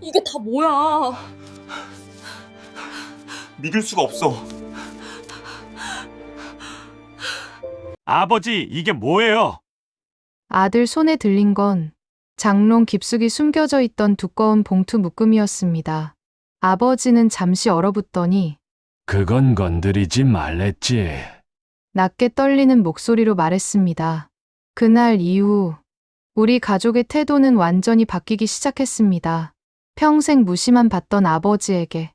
이게 다 뭐야? 믿을 수가 없어. 아버지, 이게 뭐예요? 아들 손에 들린 건 장롱 깊숙이 숨겨져 있던 두꺼운 봉투 묶음이었습니다. 아버지는 잠시 얼어붙더니 그건 건드리지 말랬지. 낮게 떨리는 목소리로 말했습니다. 그날 이후 우리 가족의 태도는 완전히 바뀌기 시작했습니다. 평생 무시만 받던 아버지에게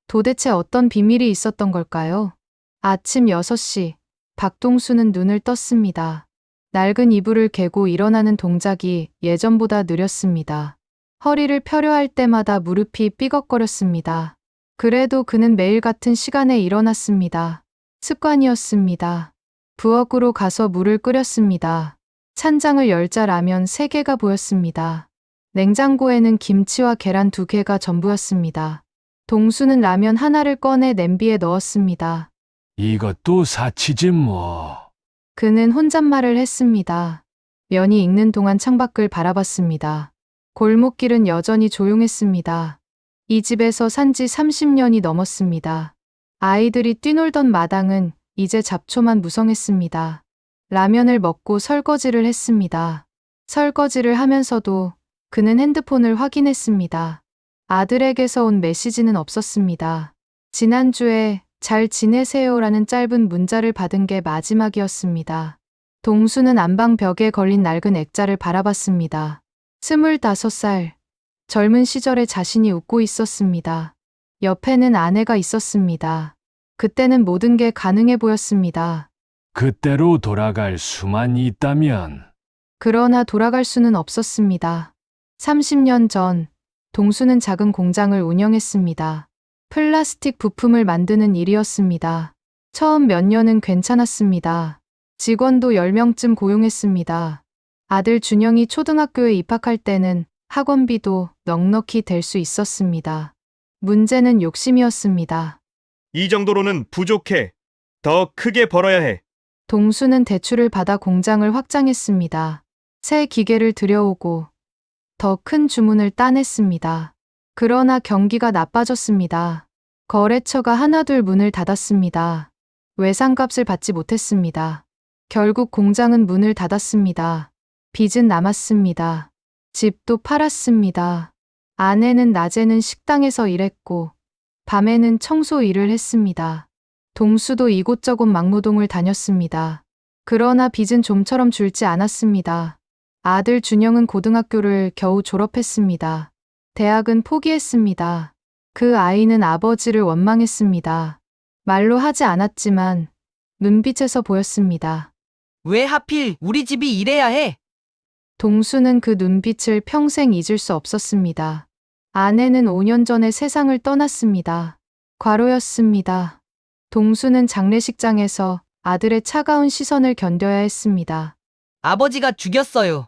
도대체 어떤 비밀이 있었던 걸까요? 아침 6시, 박동수는 눈을 떴습니다. 낡은 이불을 개고 일어나는 동작이 예전보다 느렸습니다. 허리를 펴려 할 때마다 무릎이 삐걱거렸습니다. 그래도 그는 매일 같은 시간에 일어났습니다. 습관이었습니다. 부엌으로 가서 물을 끓였습니다. 찬장을 열자 라면 3개가 보였습니다. 냉장고에는 김치와 계란 2개가 전부였습니다. 동수는 라면 하나를 꺼내 냄비에 넣었습니다. 이것도 사치지 뭐. 그는 혼잣말을 했습니다. 면이 익는 동안 창밖을 바라봤습니다. 골목길은 여전히 조용했습니다. 이 집에서 산 지 30년이 넘었습니다. 아이들이 뛰놀던 마당은 이제 잡초만 무성했습니다. 라면을 먹고 설거지를 했습니다. 설거지를 하면서도 그는 핸드폰을 확인했습니다. 아들에게서 온 메시지는 없었습니다. 지난주에 잘 지내세요라는 짧은 문자를 받은 게 마지막이었습니다. 동수는 안방 벽에 걸린 낡은 액자를 바라봤습니다. 25살, 젊은 시절에 자신이 웃고 있었습니다. 옆에는 아내가 있었습니다. 그때는 모든 게 가능해 보였습니다. 그때로 돌아갈 수만 있다면. 그러나 돌아갈 수는 없었습니다. 30년 전, 동수는 작은 공장을 운영했습니다. 플라스틱 부품을 만드는 일이었습니다. 처음 몇 년은 괜찮았습니다. 직원도 10명쯤 고용했습니다. 아들 준영이 초등학교에 입학할 때는 학원비도 넉넉히 댈 수 있었습니다. 문제는 욕심이었습니다. 이 정도로는 부족해. 더 크게 벌어야 해. 동수는 대출을 받아 공장을 확장했습니다. 새 기계를 들여오고 더 큰 주문을 따냈습니다. 그러나 경기가 나빠졌습니다. 거래처가 하나둘 문을 닫았습니다. 외상값을 받지 못했습니다. 결국 공장은 문을 닫았습니다. 빚은 남았습니다. 집도 팔았습니다. 아내는 낮에는 식당에서 일했고 밤에는 청소 일을 했습니다. 동수도 이곳저곳 막노동을 다녔습니다. 그러나 빚은 좀처럼 줄지 않았습니다. 아들 준영은 고등학교를 겨우 졸업했습니다. 대학은 포기했습니다. 그 아이는 아버지를 원망했습니다. 말로 하지 않았지만 눈빛에서 보였습니다. 왜 하필 우리 집이 이래야 해? 동수는 그 눈빛을 평생 잊을 수 없었습니다. 아내는 5년 전에 세상을 떠났습니다. 과로였습니다. 동수는 장례식장에서 아들의 차가운 시선을 견뎌야 했습니다. 아버지가 죽였어요.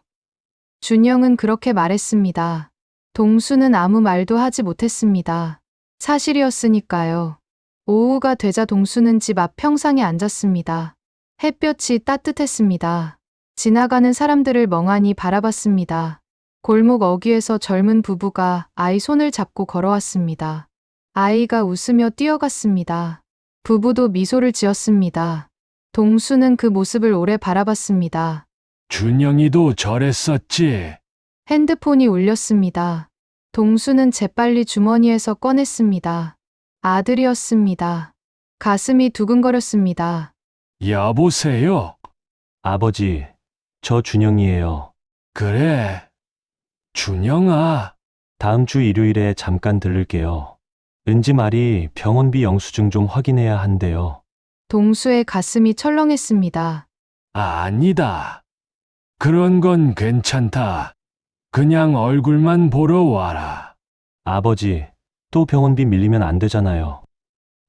준영은 그렇게 말했습니다. 동수는 아무 말도 하지 못했습니다. 사실이었으니까요. 오후가 되자 동수는 집 앞 평상에 앉았습니다. 햇볕이 따뜻했습니다. 지나가는 사람들을 멍하니 바라봤습니다. 골목 어귀에서 젊은 부부가 아이 손을 잡고 걸어왔습니다. 아이가 웃으며 뛰어갔습니다. 부부도 미소를 지었습니다. 동수는 그 모습을 오래 바라봤습니다. 준영이도 저랬었지. 핸드폰이 울렸습니다. 동수는 재빨리 주머니에서 꺼냈습니다. 아들이었습니다. 가슴이 두근거렸습니다. 여보세요? 아버지, 저 준영이에요. 그래. 준영아. 다음 주 일요일에 잠깐 들를게요. 은지 말이 병원비 영수증 좀 확인해야 한대요. 동수의 가슴이 철렁했습니다. 아니다. 그런 건 괜찮다. 그냥 얼굴만 보러 와라. 아버지, 또 병원비 밀리면 안 되잖아요.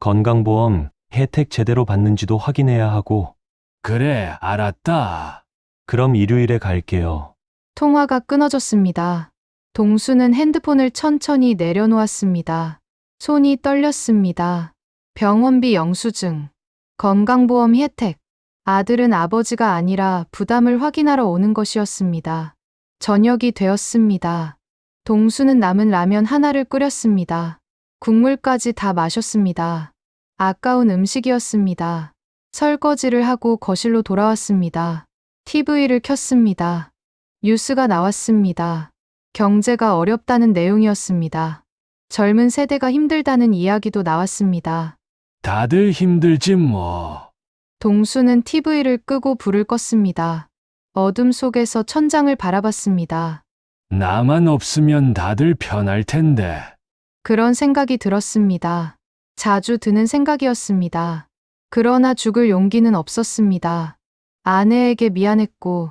건강보험 혜택 제대로 받는지도 확인해야 하고. 그래, 알았다. 그럼 일요일에 갈게요. 통화가 끊어졌습니다. 동수는 핸드폰을 천천히 내려놓았습니다. 손이 떨렸습니다. 병원비 영수증, 건강보험 혜택. 아들은 아버지가 아니라 부담을 확인하러 오는 것이었습니다. 저녁이 되었습니다. 동수는 남은 라면 하나를 끓였습니다. 국물까지 다 마셨습니다. 아까운 음식이었습니다. 설거지를 하고 거실로 돌아왔습니다. TV를 켰습니다. 뉴스가 나왔습니다. 경제가 어렵다는 내용이었습니다. 젊은 세대가 힘들다는 이야기도 나왔습니다. 다들 힘들지 뭐. 동수는 TV를 끄고 불을 껐습니다. 어둠 속에서 천장을 바라봤습니다. 나만 없으면 다들 편할 텐데. 그런 생각이 들었습니다. 자주 드는 생각이었습니다. 그러나 죽을 용기는 없었습니다. 아내에게 미안했고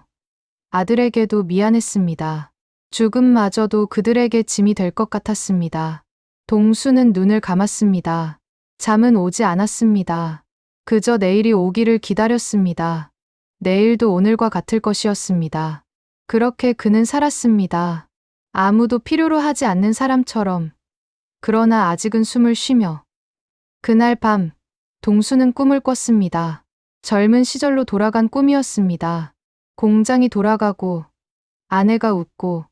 아들에게도 미안했습니다. 죽음마저도 그들에게 짐이 될 것 같았습니다. 동수는 눈을 감았습니다. 잠은 오지 않았습니다. 그저 내일이 오기를 기다렸습니다. 내일도 오늘과 같을 것이었습니다. 그렇게 그는 살았습니다. 아무도 필요로 하지 않는 사람처럼. 그러나 아직은 숨을 쉬며. 그날 밤, 동수는 꿈을 꿨습니다. 젊은 시절로 돌아간 꿈이었습니다. 공장이 돌아가고, 아내가 웃고,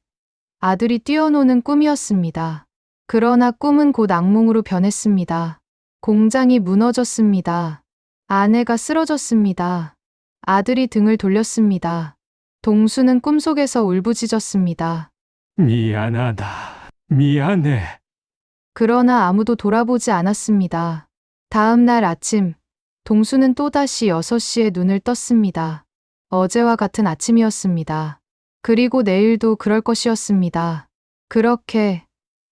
아들이 뛰어노는 꿈이었습니다. 그러나 꿈은 곧 악몽으로 변했습니다. 공장이 무너졌습니다. 아내가 쓰러졌습니다. 아들이 등을 돌렸습니다. 동수는 꿈속에서 울부짖었습니다. 미안하다. 미안해. 그러나 아무도 돌아보지 않았습니다. 다음 날 아침, 동수는 또다시 6시에 눈을 떴습니다. 어제와 같은 아침이었습니다. 그리고 내일도 그럴 것이었습니다. 그렇게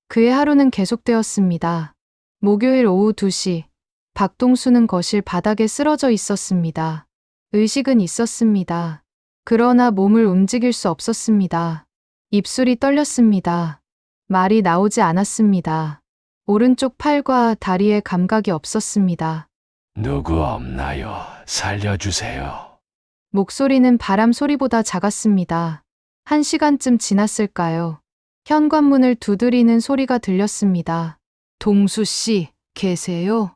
그의 하루는 계속되었습니다. 목요일 오후 2시, 박동수는 거실 바닥에 쓰러져 있었습니다. 의식은 있었습니다. 그러나 몸을 움직일 수 없었습니다. 입술이 떨렸습니다. 말이 나오지 않았습니다. 오른쪽 팔과 다리에 감각이 없었습니다. 누구 없나요? 살려주세요. 목소리는 바람 소리보다 작았습니다. 1시간쯤 지났을까요? 현관문을 두드리는 소리가 들렸습니다. 동수 씨, 계세요?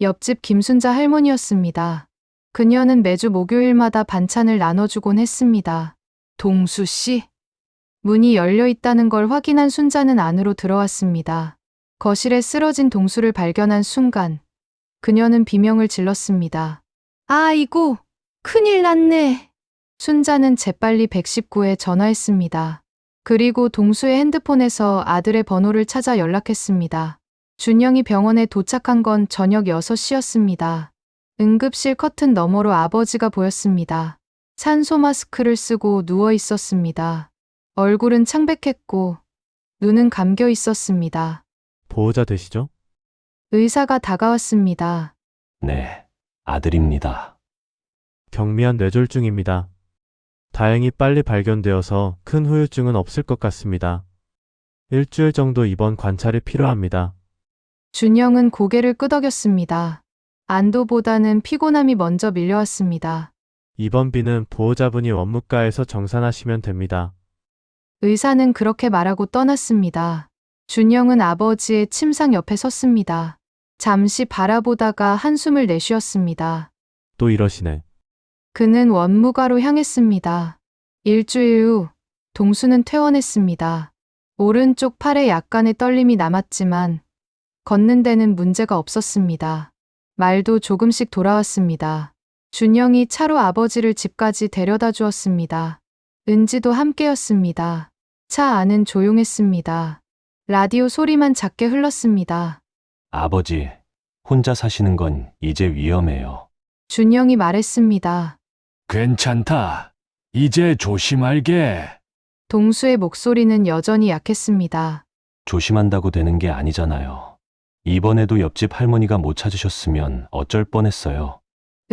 옆집 김순자 할머니였습니다. 그녀는 매주 목요일마다 반찬을 나눠주곤 했습니다. 동수 씨? 문이 열려 있다는 걸 확인한 순자는 안으로 들어왔습니다. 거실에 쓰러진 동수를 발견한 순간, 그녀는 비명을 질렀습니다. 아이고, 큰일 났네. 순자는 재빨리 119에 전화했습니다. 그리고 동수의 핸드폰에서 아들의 번호를 찾아 연락했습니다. 준영이 병원에 도착한 건 저녁 6시였습니다. 응급실 커튼 너머로 아버지가 보였습니다. 산소 마스크를 쓰고 누워 있었습니다. 얼굴은 창백했고 눈은 감겨 있었습니다. 보호자 되시죠? 의사가 다가왔습니다. 네, 아들입니다. 경미한 뇌졸중입니다. 다행히 빨리 발견되어서 큰 후유증은 없을 것 같습니다. 일주일 정도 입원 관찰이 필요합니다. 준영은 고개를 끄덕였습니다. 안도보다는 피곤함이 먼저 밀려왔습니다. 입원비는 보호자분이 원무과에서 정산하시면 됩니다. 의사는 그렇게 말하고 떠났습니다. 준영은 아버지의 침상 옆에 섰습니다. 잠시 바라보다가 한숨을 내쉬었습니다. 또 이러시네. 그는 원무과로 향했습니다. 일주일 후 동수는 퇴원했습니다. 오른쪽 팔에 약간의 떨림이 남았지만 걷는 데는 문제가 없었습니다. 말도 조금씩 돌아왔습니다. 준영이 차로 아버지를 집까지 데려다 주었습니다. 은지도 함께였습니다. 차 안은 조용했습니다. 라디오 소리만 작게 흘렀습니다. 아버지, 혼자 사시는 건 이제 위험해요. 준영이 말했습니다. 괜찮다. 이제 조심할게. 동수의 목소리는 여전히 약했습니다. 조심한다고 되는 게 아니잖아요. 이번에도 옆집 할머니가 못 찾으셨으면 어쩔 뻔했어요.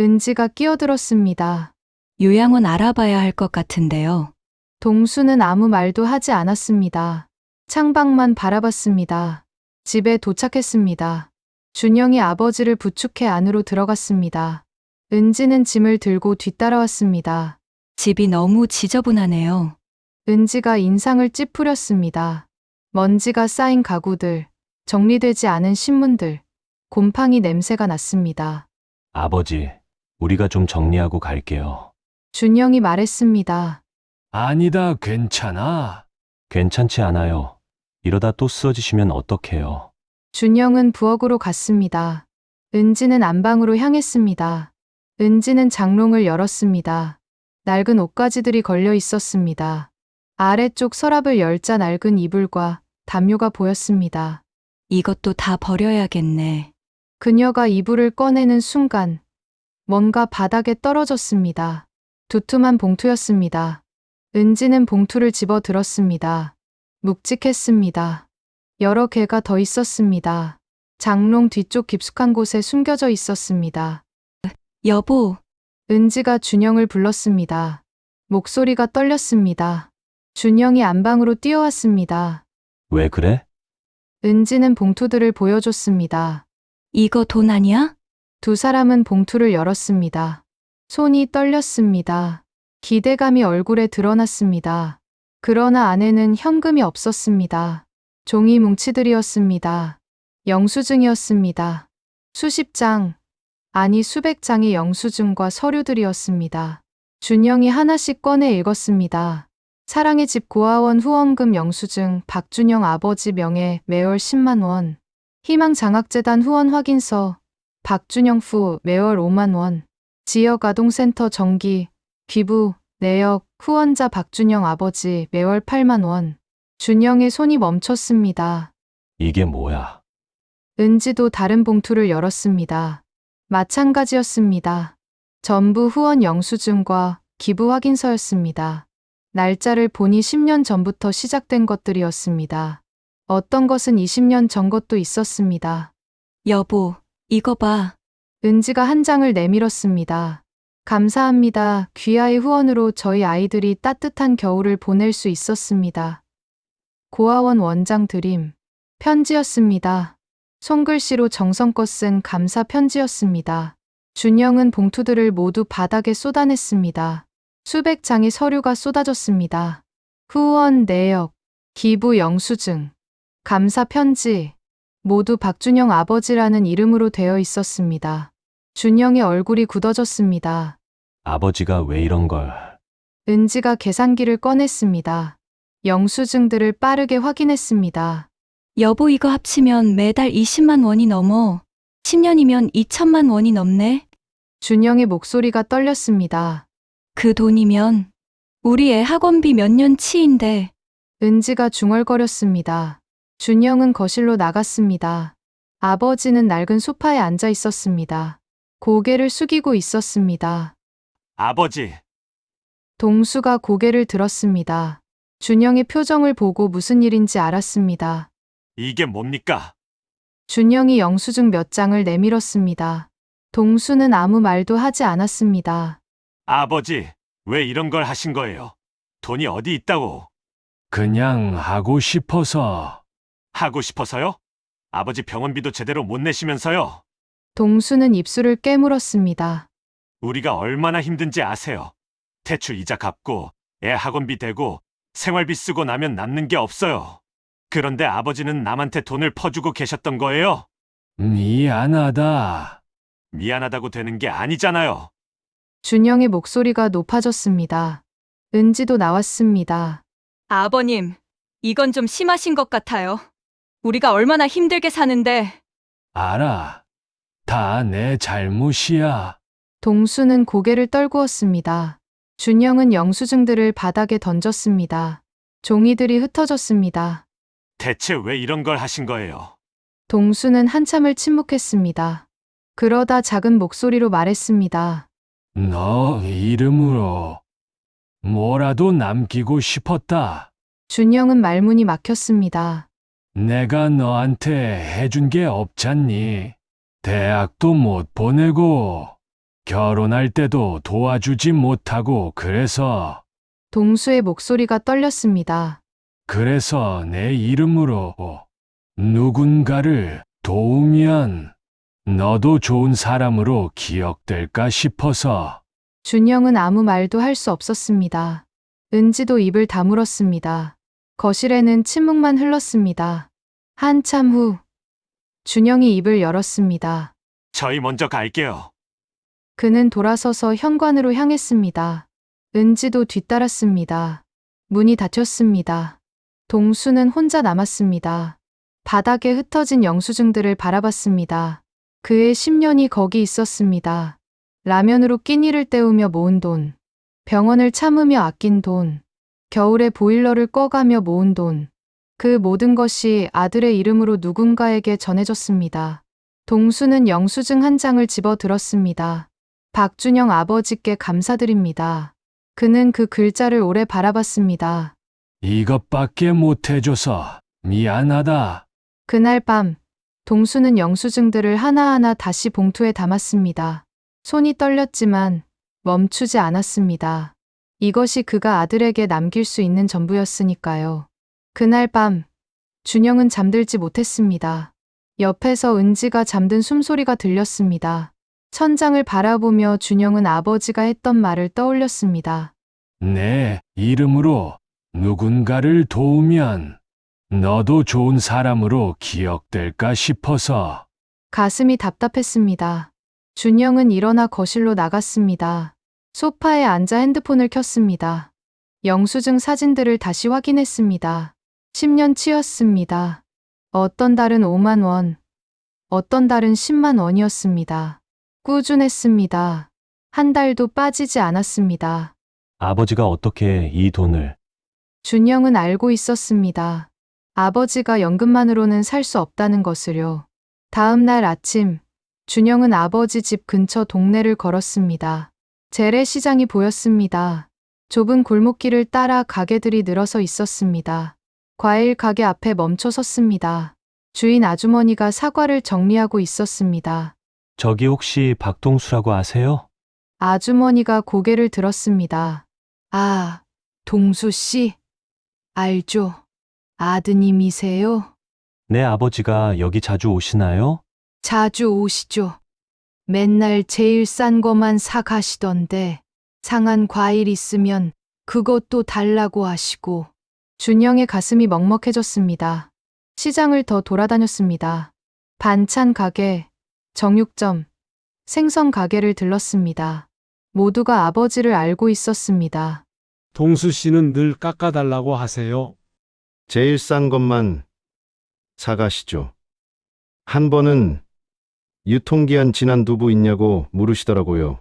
은지가 끼어들었습니다. 요양원 알아봐야 할 것 같은데요. 동수는 아무 말도 하지 않았습니다. 창밖만 바라봤습니다. 집에 도착했습니다. 준영이 아버지를 부축해 안으로 들어갔습니다. 은지는 짐을 들고 뒤따라왔습니다. 집이 너무 지저분하네요. 은지가 인상을 찌푸렸습니다. 먼지가 쌓인 가구들, 정리되지 않은 신문들, 곰팡이 냄새가 났습니다. 아버지, 우리가 좀 정리하고 갈게요. 준영이 말했습니다. 아니다, 괜찮아. 괜찮지 않아요. 이러다 또 쓰러지시면 어떡해요? 준영은 부엌으로 갔습니다. 은지는 안방으로 향했습니다. 은지는 장롱을 열었습니다. 낡은 옷가지들이 걸려 있었습니다. 아래쪽 서랍을 열자 낡은 이불과 담요가 보였습니다. 이것도 다 버려야겠네. 그녀가 이불을 꺼내는 순간 뭔가 바닥에 떨어졌습니다. 두툼한 봉투였습니다. 은지는 봉투를 집어 들었습니다. 묵직했습니다. 여러 개가 더 있었습니다. 장롱 뒤쪽 깊숙한 곳에 숨겨져 있었습니다. 여보, 은지가 준영을 불렀습니다. 목소리가 떨렸습니다. 준영이 안방으로 뛰어왔습니다. 왜 그래? 은지는 봉투들을 보여줬습니다. 이거 돈 아니야? 두 사람은 봉투를 열었습니다. 손이 떨렸습니다. 기대감이 얼굴에 드러났습니다. 그러나 안에는 현금이 없었습니다. 종이 뭉치들이었습니다. 영수증이었습니다. 수십 장, 아니 수백 장의 영수증과 서류들이었습니다. 준영이 하나씩 꺼내 읽었습니다. 사랑의 집 고아원 후원금 영수증, 박준영 아버지 명의 매월 10만 원. 희망장학재단 후원 확인서, 박준영 후 매월 5만 원. 지역아동센터 정기, 귀부, 내역, 후원자 박준영 아버지 매월 8만 원. 준영의 손이 멈췄습니다. 이게 뭐야? 은지도 다른 봉투를 열었습니다. 마찬가지였습니다. 전부 후원 영수증과 기부 확인서였습니다. 날짜를 보니 10년 전부터 시작된 것들이었습니다. 어떤 것은 20년 전 것도 있었습니다. 여보, 이거 봐. 은지가 한 장을 내밀었습니다. 감사합니다. 귀하의 후원으로 저희 아이들이 따뜻한 겨울을 보낼 수 있었습니다. 고아원 원장 드림. 편지였습니다. 손글씨로 정성껏 쓴 감사 편지였습니다. 준영은 봉투들을 모두 바닥에 쏟아냈습니다. 수백 장의 서류가 쏟아졌습니다. 후원 내역, 기부 영수증, 감사 편지, 모두 박준영 아버지라는 이름으로 되어 있었습니다. 준영의 얼굴이 굳어졌습니다. 아버지가 왜 이런 걸? 은지가 계산기를 꺼냈습니다. 영수증들을 빠르게 확인했습니다. 여보, 이거 합치면 매달 20만 원이 넘어. 10년이면 2천만 원이 넘네. 준영의 목소리가 떨렸습니다. 그 돈이면 우리 애 학원비 몇 년치인데. 은지가 중얼거렸습니다. 준영은 거실로 나갔습니다. 아버지는 낡은 소파에 앉아 있었습니다. 고개를 숙이고 있었습니다. 아버지, 동수가 고개를 들었습니다. 준영의 표정을 보고 무슨 일인지 알았습니다. 이게 뭡니까? 준영이 영수증 몇 장을 내밀었습니다. 동수는 아무 말도 하지 않았습니다. 아버지, 왜 이런 걸 하신 거예요? 돈이 어디 있다고? 그냥 하고 싶어서. 하고 싶어서요? 아버지 병원비도 제대로 못 내시면서요? 동수는 입술을 깨물었습니다. 우리가 얼마나 힘든지 아세요? 대출 이자 갚고 애 학원비 대고 생활비 쓰고 나면 남는 게 없어요. 그런데 아버지는 남한테 돈을 퍼주고 계셨던 거예요? 미안하다. 미안하다고 되는 게 아니잖아요. 준영의 목소리가 높아졌습니다. 은지도 나왔습니다. 아버님, 이건 좀 심하신 것 같아요. 우리가 얼마나 힘들게 사는데. 알아. 다 내 잘못이야. 동수는 고개를 떨구었습니다. 준영은 영수증들을 바닥에 던졌습니다. 종이들이 흩어졌습니다. 대체 왜 이런 걸 하신 거예요? 동수는 한참을 침묵했습니다. 그러다 작은 목소리로 말했습니다. 너 이름으로 뭐라도 남기고 싶었다. 준영은 말문이 막혔습니다. 내가 너한테 해준 게 없잖니. 대학도 못 보내고 결혼할 때도 도와주지 못하고 그래서 동수의 목소리가 떨렸습니다. 내 이름으로 누군가를 도우면 너도 좋은 사람으로 기억될까 싶어서. 준영은 아무 말도 할 수 없었습니다. 은지도 입을 다물었습니다. 거실에는 침묵만 흘렀습니다. 한참 후 준영이 입을 열었습니다. 저희 먼저 갈게요. 그는 돌아서서 현관으로 향했습니다. 은지도 뒤따랐습니다. 문이 닫혔습니다. 동수는 혼자 남았습니다. 바닥에 흩어진 영수증들을 바라봤습니다. 그의 10년이 거기 있었습니다. 라면으로 끼니를 때우며 모은 돈, 병원을 참으며 아낀 돈, 겨울에 보일러를 꺼가며 모은 돈, 그 모든 것이 아들의 이름으로 누군가에게 전해졌습니다. 동수는 영수증 한 장을 집어 들었습니다. 박준영 아버지께 감사드립니다. 그는 그 글자를 오래 바라봤습니다. 이것밖에 못해줘서 미안하다. 그날 밤, 동수는 영수증들을 하나하나 다시 봉투에 담았습니다. 손이 떨렸지만 멈추지 않았습니다. 이것이 그가 아들에게 남길 수 있는 전부였으니까요. 그날 밤, 준영은 잠들지 못했습니다. 옆에서 은지가 잠든 숨소리가 들렸습니다. 천장을 바라보며 준영은 아버지가 했던 말을 떠올렸습니다. 내 이름으로 누군가를 도우면 너도 좋은 사람으로 기억될까 싶어서. 가슴이 답답했습니다. 준영은 일어나 거실로 나갔습니다. 소파에 앉아 핸드폰을 켰습니다. 영수증 사진들을 다시 확인했습니다. 10년치였습니다. 어떤 달은 5만 원, 어떤 달은 10만 원이었습니다. 꾸준했습니다. 한 달도 빠지지 않았습니다. 아버지가 어떻게 이 돈을? 준영은 알고 있었습니다. 아버지가 연금만으로는 살 수 없다는 것을요. 다음 날 아침, 준영은 아버지 집 근처 동네를 걸었습니다. 재래시장이 보였습니다. 좁은 골목길을 따라 가게들이 늘어서 있었습니다. 과일 가게 앞에 멈춰 섰습니다. 주인 아주머니가 사과를 정리하고 있었습니다. 저기 혹시 박동수라고 아세요? 아주머니가 고개를 들었습니다. 아, 동수 씨? 알죠. 아드님이세요? 내 아버지가 여기 자주 오시나요? 자주 오시죠. 맨날 제일 싼 거만 사 가시던데 상한 과일 있으면 그것도 달라고 하시고. 준영의 가슴이 먹먹해졌습니다. 시장을 더 돌아다녔습니다. 반찬 가게, 정육점, 생선 가게를 들렀습니다. 모두가 아버지를 알고 있었습니다. 동수 씨는 늘 깎아달라고 하세요. 제일 싼 것만 사가시죠. 한 번은 유통기한 지난 두부 있냐고 물으시더라고요.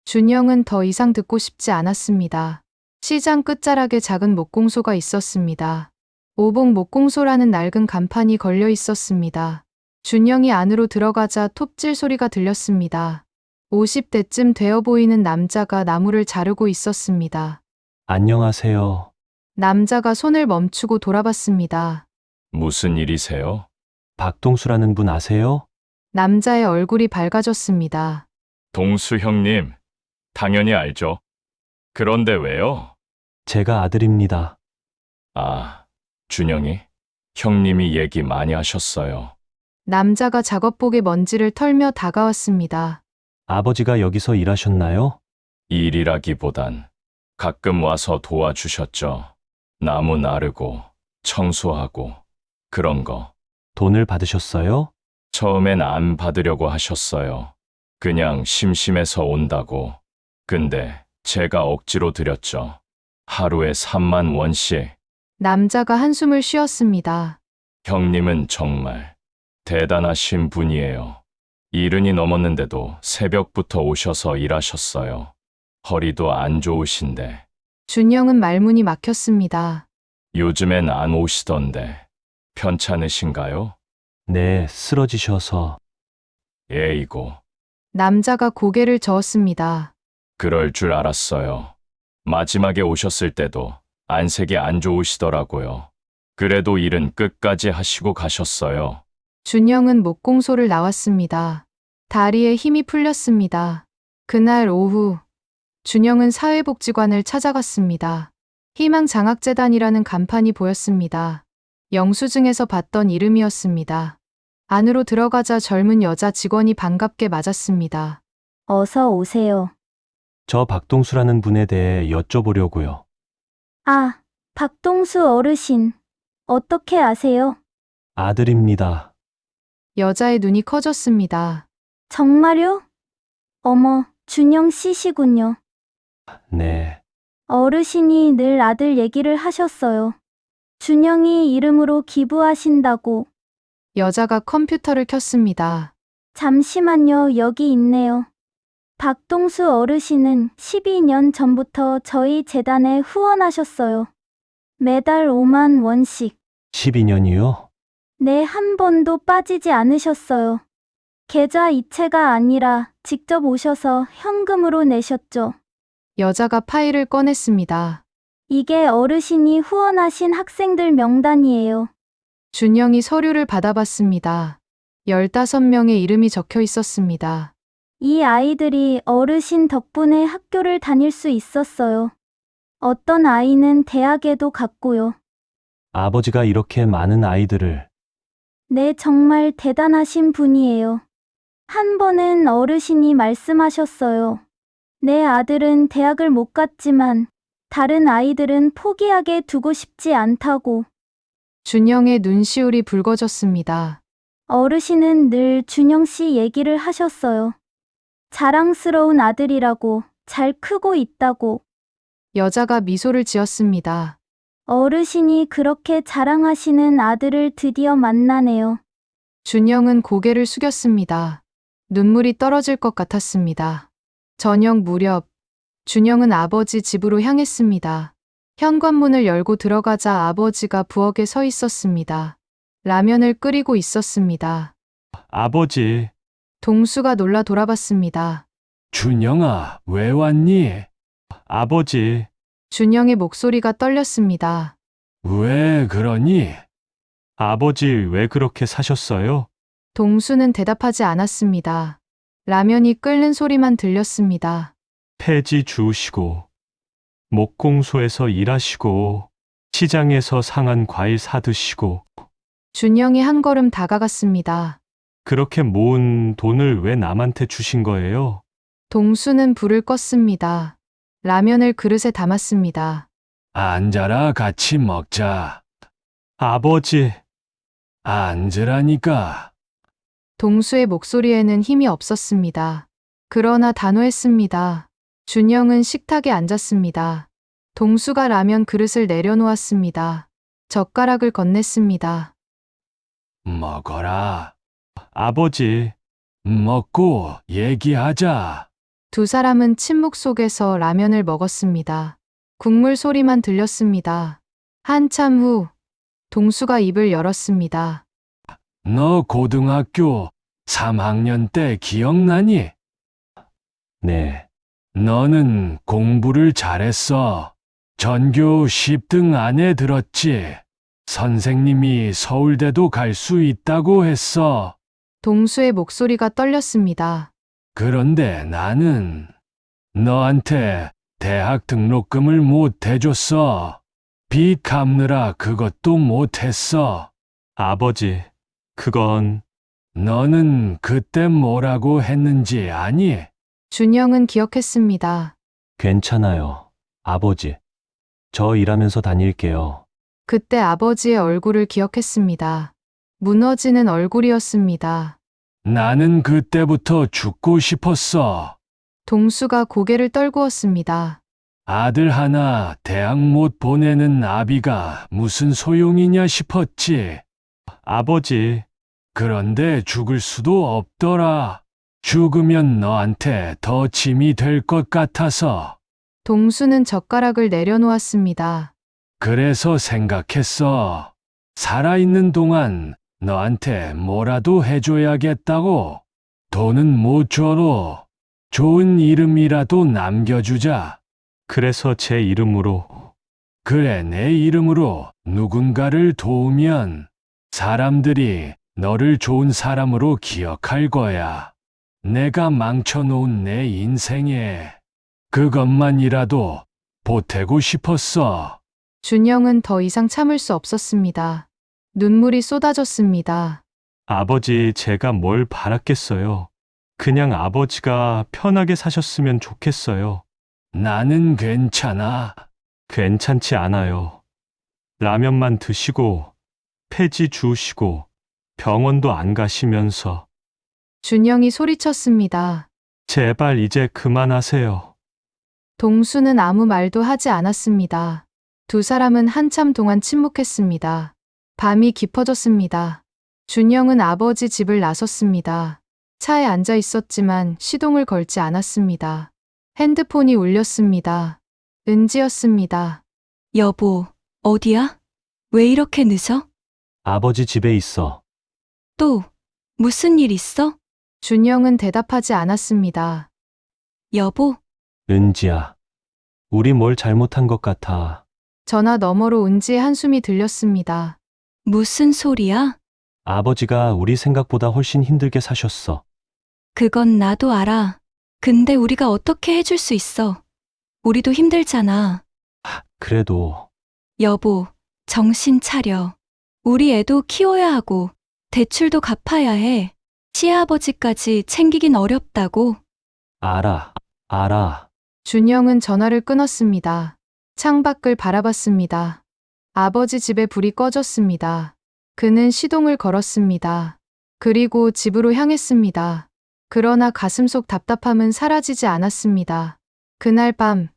준영은 더 이상 듣고 싶지 않았습니다. 시장 끝자락에 작은 목공소가 있었습니다. 오봉 목공소라는 낡은 간판이 걸려 있었습니다. 준영이 안으로 들어가자 톱질 소리가 들렸습니다. 50대쯤 되어 보이는 남자가 나무를 자르고 있었습니다. 안녕하세요. 남자가 손을 멈추고 돌아봤습니다. 무슨 일이세요? 박동수라는 분 아세요? 남자의 얼굴이 밝아졌습니다. 동수 형님, 당연히 알죠. 그런데 왜요? 제가 아들입니다. 아, 준영이? 형님이 얘기 많이 하셨어요. 남자가 작업복에 먼지를 털며 다가왔습니다. 아버지가 여기서 일하셨나요? 일이라기보단 가끔 와서 도와주셨죠. 나무 나르고 청소하고 그런 거. 돈을 받으셨어요? 처음엔 안 받으려고 하셨어요. 그냥 심심해서 온다고. 근데 제가 억지로 드렸죠. 하루에 3만 원씩. 남자가 한숨을 쉬었습니다. 형님은 정말 대단하신 분이에요. 이른이 넘었는데도 새벽부터 오셔서 일하셨어요. 허리도 안 좋으신데 준영은 말문이 막혔습니다. 요즘엔 안 오시던데 편찮으신가요? 네, 쓰러지셔서. 에이고, 남자가 고개를 저었습니다. 그럴 줄 알았어요. 마지막에 오셨을 때도 안색이 안 좋으시더라고요. 그래도 일은 끝까지 하시고 가셨어요. 준영은 목공소를 나왔습니다. 다리에 힘이 풀렸습니다. 그날 오후, 준영은 사회복지관을 찾아갔습니다. 희망장학재단이라는 간판이 보였습니다. 영수증에서 봤던 이름이었습니다. 안으로 들어가자 젊은 여자 직원이 반갑게 맞았습니다. 어서 오세요. 저 박동수라는 분에 대해 여쭤보려고요. 아, 박동수 어르신. 어떻게 아세요? 아들입니다. 여자의 눈이 커졌습니다. 정말요? 어머, 준영 씨시군요. 네. 어르신이 늘 아들 얘기를 하셨어요. 준영이 이름으로 기부하신다고. 여자가 컴퓨터를 켰습니다. 잠시만요, 여기 있네요. 박동수 어르신은 12년 전부터 저희 재단에 후원하셨어요. 매달 5만 원씩. 12년이요? 네, 한 번도 빠지지 않으셨어요. 계좌 이체가 아니라 직접 오셔서 현금으로 내셨죠. 여자가 파일을 꺼냈습니다. 이게 어르신이 후원하신 학생들 명단이에요. 준영이 서류를 받아봤습니다. 15명의 이름이 적혀 있었습니다. 이 아이들이 어르신 덕분에 학교를 다닐 수 있었어요. 어떤 아이는 대학에도 갔고요. 아버지가 이렇게 많은 아이들을. 네, 정말 대단하신 분이에요. 한 번은 어르신이 말씀하셨어요. 내 아들은 대학을 못 갔지만 다른 아이들은 포기하게 두고 싶지 않다고. 준영의 눈시울이 붉어졌습니다. 어르신은 늘 준영 씨 얘기를 하셨어요. 자랑스러운 아들이라고, 잘 크고 있다고. 여자가 미소를 지었습니다. 어르신이 그렇게 자랑하시는 아들을 드디어 만나네요. 준영은 고개를 숙였습니다. 눈물이 떨어질 것 같았습니다. 저녁 무렵, 준영은 아버지 집으로 향했습니다. 현관문을 열고 들어가자 아버지가 부엌에 서 있었습니다. 라면을 끓이고 있었습니다. 아버지, 동수가 놀라 돌아봤습니다. 준영아, 왜 왔니? 아버지, 준영의 목소리가 떨렸습니다. 왜 그러니? 아버지 왜 그렇게 사셨어요? 동수는 대답하지 않았습니다. 라면이 끓는 소리만 들렸습니다. 폐지 주우시고, 목공소에서 일하시고, 시장에서 상한 과일 사드시고, 준영이 한 걸음 다가갔습니다. 그렇게 모은 돈을 왜 남한테 주신 거예요? 동수는 불을 껐습니다. 라면을 그릇에 담았습니다. 앉아라, 같이 먹자. 아버지, 앉으라니까. 동수의 목소리에는 힘이 없었습니다. 그러나 단호했습니다. 준영은 식탁에 앉았습니다. 동수가 라면 그릇을 내려놓았습니다. 젓가락을 건넸습니다. 먹어라. 아버지, 먹고 얘기하자. 두 사람은 침묵 속에서 라면을 먹었습니다. 국물 소리만 들렸습니다. 한참 후, 동수가 입을 열었습니다. 너 고등학교 3학년 때 기억나니? 네. 너는 공부를 잘했어. 전교 10등 안에 들었지. 선생님이 서울대도 갈 수 있다고 했어. 동수의 목소리가 떨렸습니다. 그런데 나는 너한테 대학 등록금을 못 해줬어. 빚 갚느라 그것도 못 했어. 아버지, 그건 너는 그때 뭐라고 했는지 아니? 준영은 기억했습니다. 괜찮아요. 아버지. 저 일하면서 다닐게요. 그때 아버지의 얼굴을 기억했습니다. 무너지는 얼굴이었습니다. 나는 그때부터 죽고 싶었어. 동수가 고개를 떨구었습니다. 아들 하나 대학 못 보내는 나비가 무슨 소용이냐 싶었지. 아버지, 그런데 죽을 수도 없더라. 죽으면 너한테 더 짐이 될 것 같아서. 동수는 젓가락을 내려놓았습니다. 그래서 생각했어. 살아있는 동안 너한테 뭐라도 해줘야겠다고. 돈은 못 줘도 좋은 이름이라도 남겨주자. 그래서 제 이름으로 그래, 내 이름으로 누군가를 도우면 사람들이 너를 좋은 사람으로 기억할 거야. 내가 망쳐놓은 내 인생에 그것만이라도 보태고 싶었어. 준영은 더 이상 참을 수 없었습니다. 눈물이 쏟아졌습니다. 아버지 제가 뭘 바랐겠어요. 그냥 아버지가 편하게 사셨으면 좋겠어요. 나는 괜찮아. 괜찮지 않아요. 라면만 드시고 폐지 주우시고 병원도 안 가시면서 준영이 소리쳤습니다. 제발 이제 그만하세요. 동수는 아무 말도 하지 않았습니다. 두 사람은 한참 동안 침묵했습니다. 밤이 깊어졌습니다. 준영은 아버지 집을 나섰습니다. 차에 앉아 있었지만 시동을 걸지 않았습니다. 핸드폰이 울렸습니다. 은지였습니다. 여보, 어디야? 왜 이렇게 늦어? 아버지 집에 있어. 또, 무슨 일 있어? 준영은 대답하지 않았습니다. 여보, 은지야. 우리 뭘 잘못한 것 같아. 전화 너머로 은지의 한숨이 들렸습니다. 무슨 소리야? 아버지가 우리 생각보다 훨씬 힘들게 사셨어. 그건 나도 알아. 근데 우리가 어떻게 해줄 수 있어? 우리도 힘들잖아. 그래도 여보, 정신 차려. 우리 애도 키워야 하고, 대출도 갚아야 해. 시아버지까지 챙기긴 어렵다고. 알아. 준영은 전화를 끊었습니다. 창밖을 바라봤습니다. 아버지 집에 불이 꺼졌습니다. 그는 시동을 걸었습니다. 그리고 집으로 향했습니다. 그러나 가슴속 답답함은 사라지지 않았습니다. 그날 밤,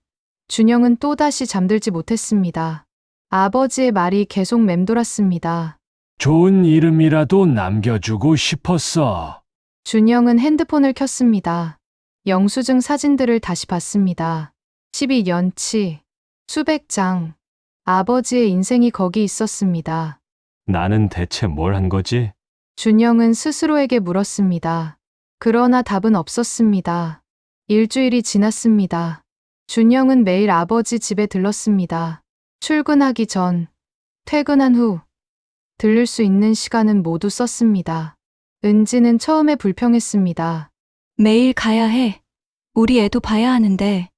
준영은 또다시 잠들지 못했습니다. 아버지의 말이 계속 맴돌았습니다. 좋은 이름이라도 남겨주고 싶었어. 준영은 핸드폰을 켰습니다. 영수증 사진들을 다시 봤습니다. 12년치, 수백 장. 아버지의 인생이 거기 있었습니다. 나는 대체 뭘 한 거지? 준영은 스스로에게 물었습니다. 그러나 답은 없었습니다. 일주일이 지났습니다. 준영은 매일 아버지 집에 들렀습니다. 출근하기 전, 퇴근한 후, 들를 수 있는 시간은 모두 썼습니다. 은지는 처음에 불평했습니다. 매일 가야 해. 우리 애도 봐야 하는데.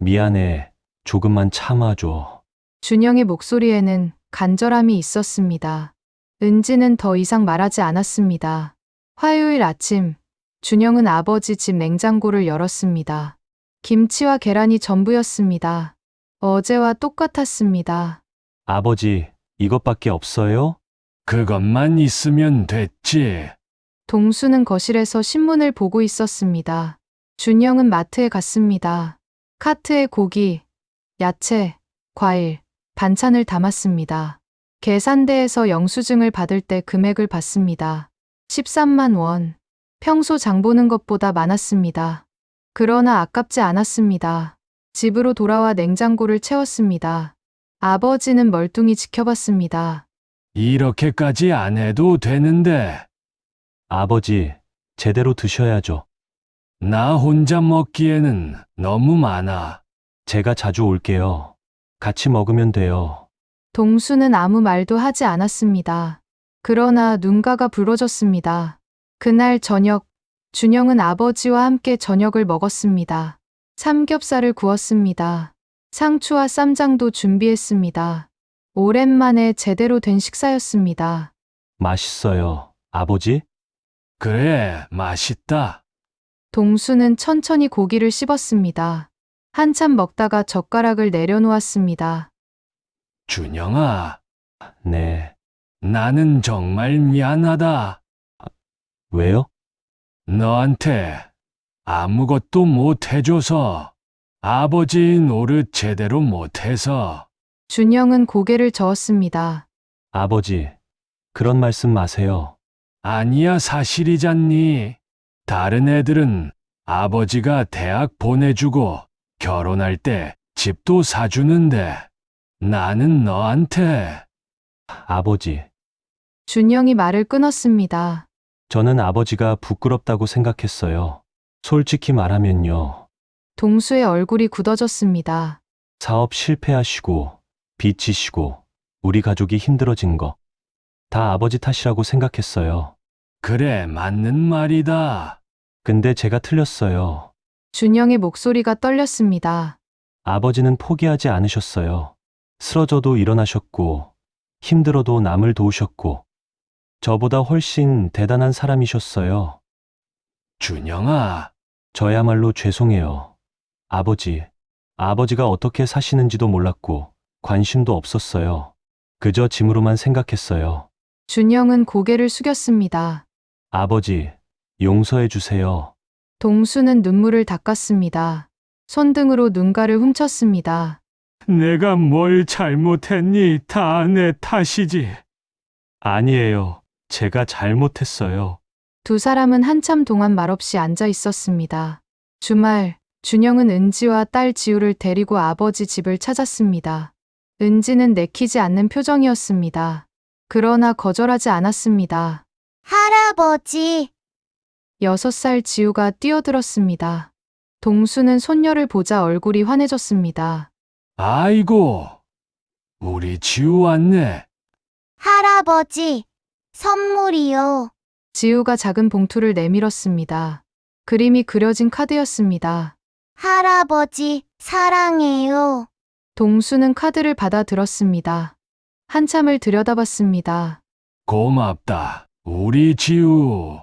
미안해. 조금만 참아줘. 준영의 목소리에는 간절함이 있었습니다. 은지는 더 이상 말하지 않았습니다. 화요일 아침, 준영은 아버지 집 냉장고를 열었습니다. 김치와 계란이 전부였습니다. 어제와 똑같았습니다. 아버지, 이것밖에 없어요? 그것만 있으면 됐지. 동수는 거실에서 신문을 보고 있었습니다. 준영은 마트에 갔습니다. 카트에 고기, 야채, 과일, 반찬을 담았습니다. 계산대에서 영수증을 받을 때 금액을 봤습니다. 13만 원. 평소 장 보는 것보다 많았습니다. 그러나 아깝지 않았습니다. 집으로 돌아와 냉장고를 채웠습니다. 아버지는 멀뚱히 지켜봤습니다. 이렇게까지 안 해도 되는데. 아버지, 제대로 드셔야죠. 나 혼자 먹기에는 너무 많아. 제가 자주 올게요. 같이 먹으면 돼요. 동수는 아무 말도 하지 않았습니다. 그러나 눈가가 붉어졌습니다. 그날 저녁, 준영은 아버지와 함께 저녁을 먹었습니다. 삼겹살을 구웠습니다. 상추와 쌈장도 준비했습니다. 오랜만에 제대로 된 식사였습니다. 맛있어요. 아버지? 그래, 맛있다. 동수는 천천히 고기를 씹었습니다. 한참 먹다가 젓가락을 내려놓았습니다. 준영아, 네. 나는 정말 미안하다. 왜요? 너한테 아무것도 못 해줘서, 아버지 노릇 제대로 못해서. 준영은 고개를 저었습니다. 아버지, 그런 말씀 마세요. 아니야, 사실이잖니. 다른 애들은 아버지가 대학 보내주고 결혼할 때 집도 사주는데 나는 너한테. 아버지, 준영이 말을 끊었습니다. 저는 아버지가 부끄럽다고 생각했어요. 솔직히 말하면요. 동수의 얼굴이 굳어졌습니다. 사업 실패하시고, 빚 지시고, 우리 가족이 힘들어진 거. 다 아버지 탓이라고 생각했어요. 그래, 맞는 말이다. 근데 제가 틀렸어요. 준영의 목소리가 떨렸습니다. 아버지는 포기하지 않으셨어요. 쓰러져도 일어나셨고, 힘들어도 남을 도우셨고, 저보다 훨씬 대단한 사람이셨어요. 준영아, 저야말로 죄송해요. 아버지가 어떻게 사시는지도 몰랐고, 관심도 없었어요. 그저 짐으로만 생각했어요. 준영은 고개를 숙였습니다. 아버지, 용서해 주세요. 동수는 눈물을 닦았습니다. 손등으로 눈가를 훔쳤습니다. 내가 뭘 잘못했니? 다 내 탓이지. 아니에요. 제가 잘못했어요. 두 사람은 한참 동안 말없이 앉아 있었습니다. 주말, 준영은 은지와 딸 지우를 데리고 아버지 집을 찾았습니다. 은지는 내키지 않는 표정이었습니다. 그러나 거절하지 않았습니다. 할아버지, 6살 지우가 뛰어들었습니다. 동수는 손녀를 보자 얼굴이 환해졌습니다. 아이고, 우리 지우 왔네. 할아버지, 선물이요. 지우가 작은 봉투를 내밀었습니다. 그림이 그려진 카드였습니다. 할아버지, 사랑해요. 동수는 카드를 받아 들었습니다. 한참을 들여다봤습니다. 고맙다, 우리 지우.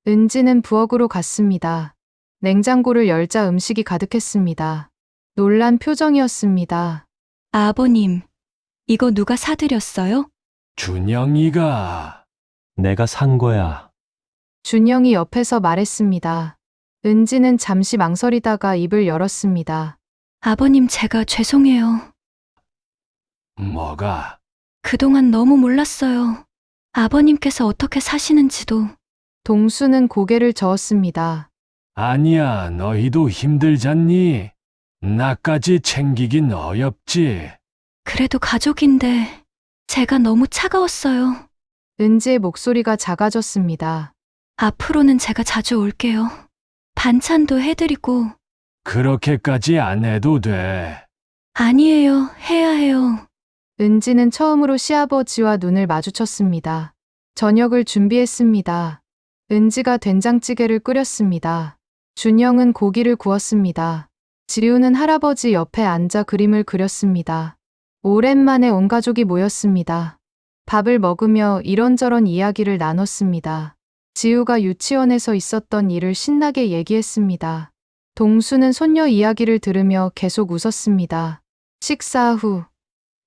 은지는 부엌으로 갔습니다. 냉장고를 열자 음식이 가득했습니다. 놀란 표정이었습니다. 아버님, 이거 누가 사드렸어요? 준영이가. 내가 산 거야. 준영이 옆에서 말했습니다. 은지는 잠시 망설이다가 입을 열었습니다. 아버님, 제가 죄송해요. 뭐가? 그동안 너무 몰랐어요. 아버님께서 어떻게 사시는지도. 동수는 고개를 저었습니다. 아니야, 너희도 힘들잖니? 나까지 챙기긴 어렵지. 그래도 가족인데 제가 너무 차가웠어요. 은지의 목소리가 작아졌습니다. 앞으로는 제가 자주 올게요. 반찬도 해드리고. 그렇게까지 안 해도 돼. 아니에요, 해야 해요. 은지는 처음으로 시아버지와 눈을 마주쳤습니다. 저녁을 준비했습니다. 은지가 된장찌개를 끓였습니다. 준영은 고기를 구웠습니다. 지우는 할아버지 옆에 앉아 그림을 그렸습니다. 오랜만에 온 가족이 모였습니다. 밥을 먹으며 이런저런 이야기를 나눴습니다. 지우가 유치원에서 있었던 일을 신나게 얘기했습니다. 동수는 손녀 이야기를 들으며 계속 웃었습니다. 식사 후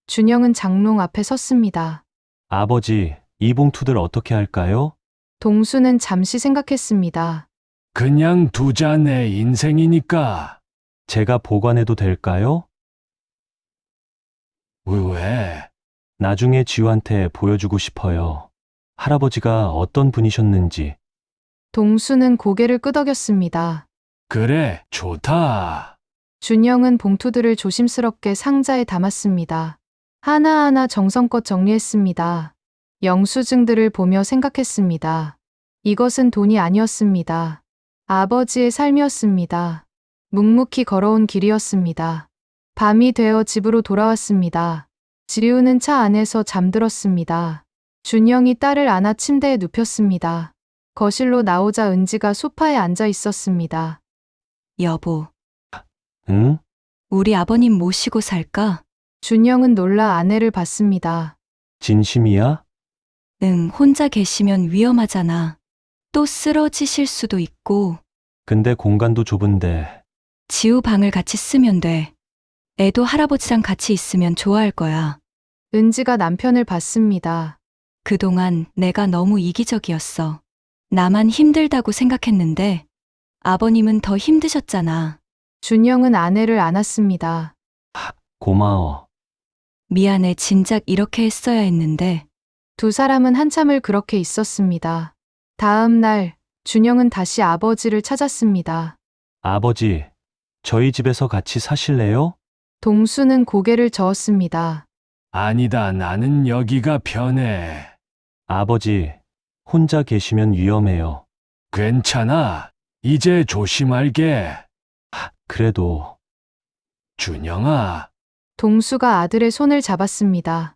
준영은 장롱 앞에 섰습니다. 아버지, 이 봉투들 어떻게 할까요? 동수는 잠시 생각했습니다. 그냥 두자, 내 인생이니까. 제가 보관해도 될까요? 왜? 나중에 지우한테 보여주고 싶어요. 할아버지가 어떤 분이셨는지. 동수는 고개를 끄덕였습니다. 그래, 좋다. 준영은 봉투들을 조심스럽게 상자에 담았습니다. 하나하나 정성껏 정리했습니다. 영수증들을 보며 생각했습니다. 이것은 돈이 아니었습니다. 아버지의 삶이었습니다. 묵묵히 걸어온 길이었습니다. 밤이 되어 집으로 돌아왔습니다. 지우는 차 안에서 잠들었습니다. 준영이 딸을 안아 침대에 눕혔습니다. 거실로 나오자 은지가 소파에 앉아 있었습니다. 여보, 응? 우리 아버님 모시고 살까? 준영은 놀라 아내를 봤습니다. 진심이야? 응, 혼자 계시면 위험하잖아. 또 쓰러지실 수도 있고. 근데 공간도 좁은데. 지우 방을 같이 쓰면 돼. 애도 할아버지랑 같이 있으면 좋아할 거야. 은지가 남편을 봤습니다. 그동안 내가 너무 이기적이었어. 나만 힘들다고 생각했는데 아버님은 더 힘드셨잖아. 준영은 아내를 안았습니다. 고마워. 미안해, 진작 이렇게 했어야 했는데. 두 사람은 한참을 그렇게 있었습니다. 다음 날, 준영은 다시 아버지를 찾았습니다. 아버지, 저희 집에서 같이 사실래요? 동수는 고개를 저었습니다. 아니다, 나는 여기가 편해. 아버지, 혼자 계시면 위험해요. 괜찮아. 이제 조심할게. 그래도. 준영아, 동수가 아들의 손을 잡았습니다.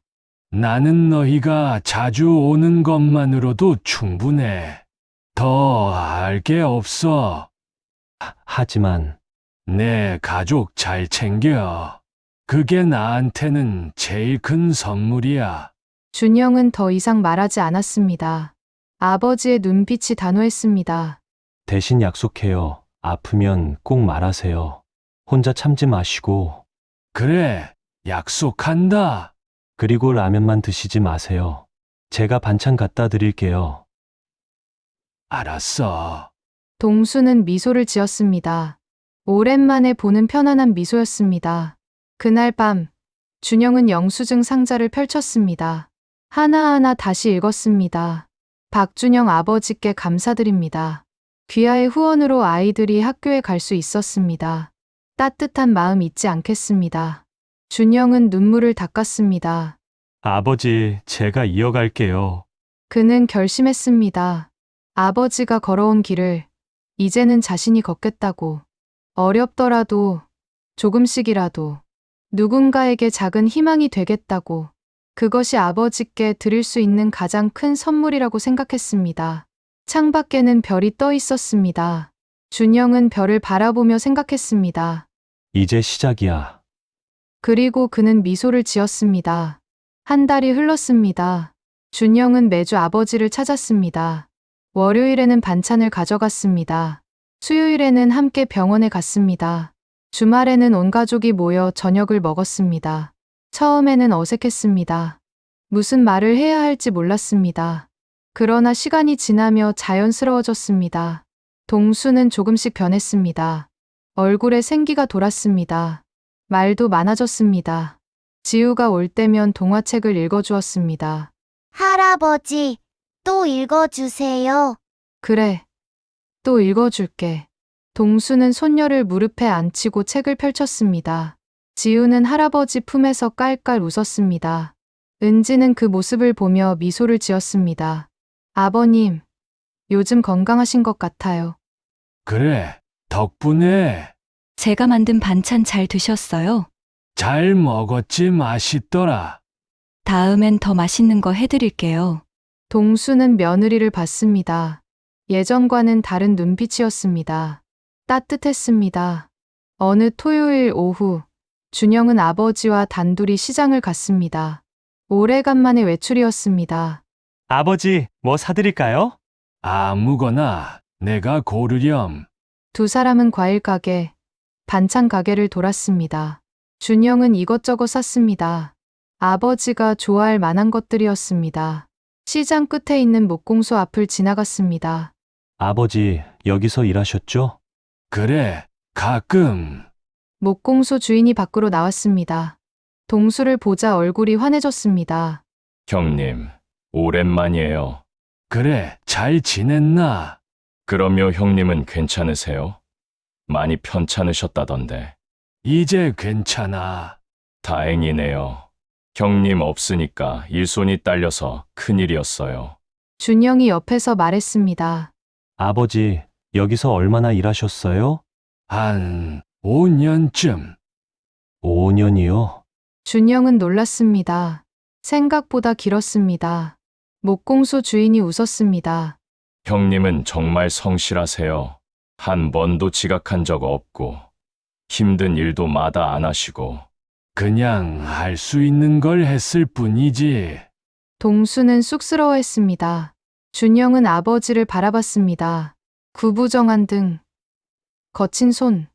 나는 너희가 자주 오는 것만으로도 충분해. 더 알 게 없어. 하지만. 내 가족 잘 챙겨. 그게 나한테는 제일 큰 선물이야. 준영은 더 이상 말하지 않았습니다. 아버지의 눈빛이 단호했습니다. 대신 약속해요. 아프면 꼭 말하세요. 혼자 참지 마시고. 그래, 약속한다. 그리고 라면만 드시지 마세요. 제가 반찬 갖다 드릴게요. 알았어. 동수는 미소를 지었습니다. 오랜만에 보는 편안한 미소였습니다. 그날 밤, 준영은 영수증 상자를 펼쳤습니다. 하나하나 다시 읽었습니다. 박준영 아버지께 감사드립니다. 귀하의 후원으로 아이들이 학교에 갈 수 있었습니다. 따뜻한 마음 잊지 않겠습니다. 준영은 눈물을 닦았습니다. 아버지, 제가 이어갈게요. 그는 결심했습니다. 아버지가 걸어온 길을 이제는 자신이 걷겠다고. 어렵더라도 조금씩이라도 누군가에게 작은 희망이 되겠다고. 그것이 아버지께 드릴 수 있는 가장 큰 선물이라고 생각했습니다. 창밖에는 별이 떠 있었습니다. 준영은 별을 바라보며 생각했습니다. 이제 시작이야. 그리고 그는 미소를 지었습니다. 한 달이 흘렀습니다. 준영은 매주 아버지를 찾았습니다. 월요일에는 반찬을 가져갔습니다. 수요일에는 함께 병원에 갔습니다. 주말에는 온 가족이 모여 저녁을 먹었습니다. 처음에는 어색했습니다. 무슨 말을 해야 할지 몰랐습니다. 그러나 시간이 지나며 자연스러워졌습니다. 동수는 조금씩 변했습니다. 얼굴에 생기가 돌았습니다. 말도 많아졌습니다. 지우가 올 때면 동화책을 읽어주었습니다. 할아버지, 또 읽어주세요. 그래. 또 읽어줄게. 동수는 손녀를 무릎에 앉히고 책을 펼쳤습니다. 지우는 할아버지 품에서 깔깔 웃었습니다. 은지는 그 모습을 보며 미소를 지었습니다. 아버님, 요즘 건강하신 것 같아요. 그래, 덕분에 제가 만든 반찬 잘 드셨어요? 잘 먹었지. 맛있더라. 다음엔 더 맛있는 거 해드릴게요. 동수는 며느리를 봤습니다. 예전과는 다른 눈빛이었습니다. 따뜻했습니다. 어느 토요일 오후, 준영은 아버지와 단둘이 시장을 갔습니다. 오래간만의 외출이었습니다. 아버지, 뭐 사드릴까요? 아무거나 내가 고르렴. 두 사람은 과일 가게, 반찬 가게를 돌았습니다. 준영은 이것저것 샀습니다. 아버지가 좋아할 만한 것들이었습니다. 시장 끝에 있는 목공소 앞을 지나갔습니다. 아버지, 여기서 일하셨죠? 그래, 가끔. 목공소 주인이 밖으로 나왔습니다. 동수를 보자 얼굴이 환해졌습니다. 형님, 오랜만이에요. 그래, 잘 지냈나? 그러며 형님은 괜찮으세요? 많이 편찮으셨다던데. 이제 괜찮아. 다행이네요. 형님 없으니까 일손이 딸려서 큰일이었어요. 준영이 옆에서 말했습니다. 아버지, 여기서 얼마나 일하셨어요? 한 5년쯤. 5년이요? 준영은 놀랐습니다. 생각보다 길었습니다. 목공소 주인이 웃었습니다. 형님은 정말 성실하세요. 한 번도 지각한 적 없고, 힘든 일도 마다 안 하시고. 그냥 할 수 있는 걸 했을 뿐이지. 동수는 쑥스러워했습니다. 준영은 아버지를 바라봤습니다. 구부정한 등, 거친 손,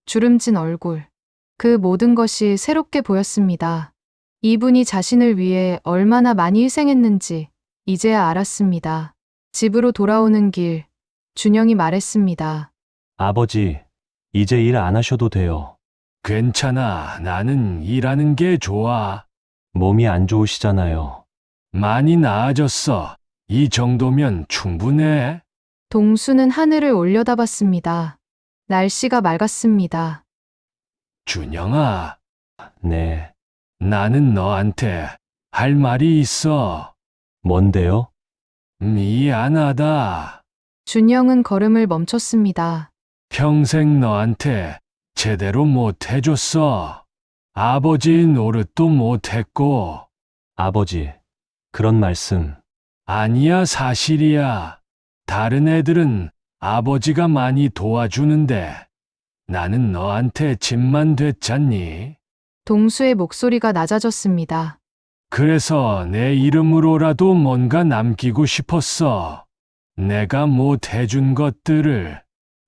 주름진 얼굴. 그 모든 것이 새롭게 보였습니다. 이분이 자신을 위해 얼마나 많이 희생했는지 이제야 알았습니다. 집으로 돌아오는 길, 준영이 말했습니다. 아버지, 이제 일 안 하셔도 돼요. 괜찮아. 나는 일하는 게 좋아. 몸이 안 좋으시잖아요. 많이 나아졌어. 이 정도면 충분해. 동수는 하늘을 올려다봤습니다. 날씨가 맑았습니다. 준영아, 네, 나는 너한테 할 말이 있어. 뭔데요? 미안하다. 준영은 걸음을 멈췄습니다. 평생 너한테 제대로 못 해줬어. 아버지 노릇도 못 했고. 아버지, 그런 말씀. 아니야, 사실이야. 다른 애들은 아버지가 많이 도와주는데 나는 너한테 짐만 됐잖니. 동수의 목소리가 낮아졌습니다. 그래서 내 이름으로라도 뭔가 남기고 싶었어. 내가 못 해준 것들을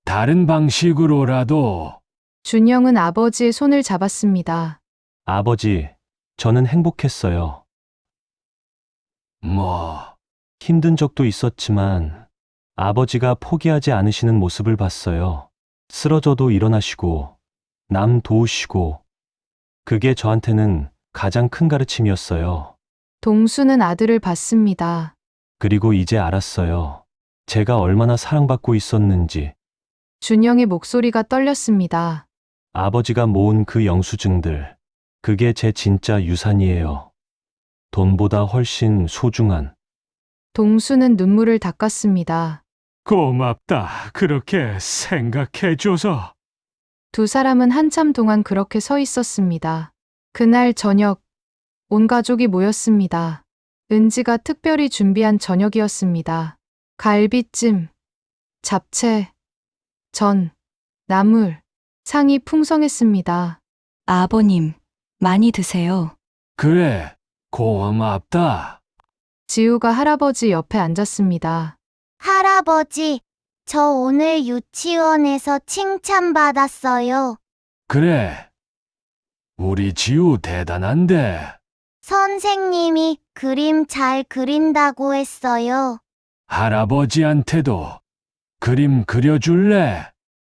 다른 방식으로라도. 준영은 아버지의 손을 잡았습니다. 아버지, 저는 행복했어요. 뭐, 힘든 적도 있었지만 아버지가 포기하지 않으시는 모습을 봤어요. 쓰러져도 일어나시고 남 도우시고 그게 저한테는 가장 큰 가르침이었어요. 동수는 아들을 봤습니다. 그리고 이제 알았어요. 제가 얼마나 사랑받고 있었는지. 준영의 목소리가 떨렸습니다. 아버지가 모은 그 영수증들. 그게 제 진짜 유산이에요. 돈보다 훨씬 소중한. 동수는 눈물을 닦았습니다. 고맙다. 그렇게 생각해줘서. 두 사람은 한참 동안 그렇게 서 있었습니다. 그날 저녁, 온 가족이 모였습니다. 은지가 특별히 준비한 저녁이었습니다. 갈비찜, 잡채, 전, 나물, 상이 풍성했습니다. 아버님, 많이 드세요. 그래, 고맙다. 지우가 할아버지 옆에 앉았습니다. 할아버지, 저 오늘 유치원에서 칭찬받았어요. 그래, 우리 지우 대단한데. 선생님이 그림 잘 그린다고 했어요. 할아버지한테도 그림 그려줄래?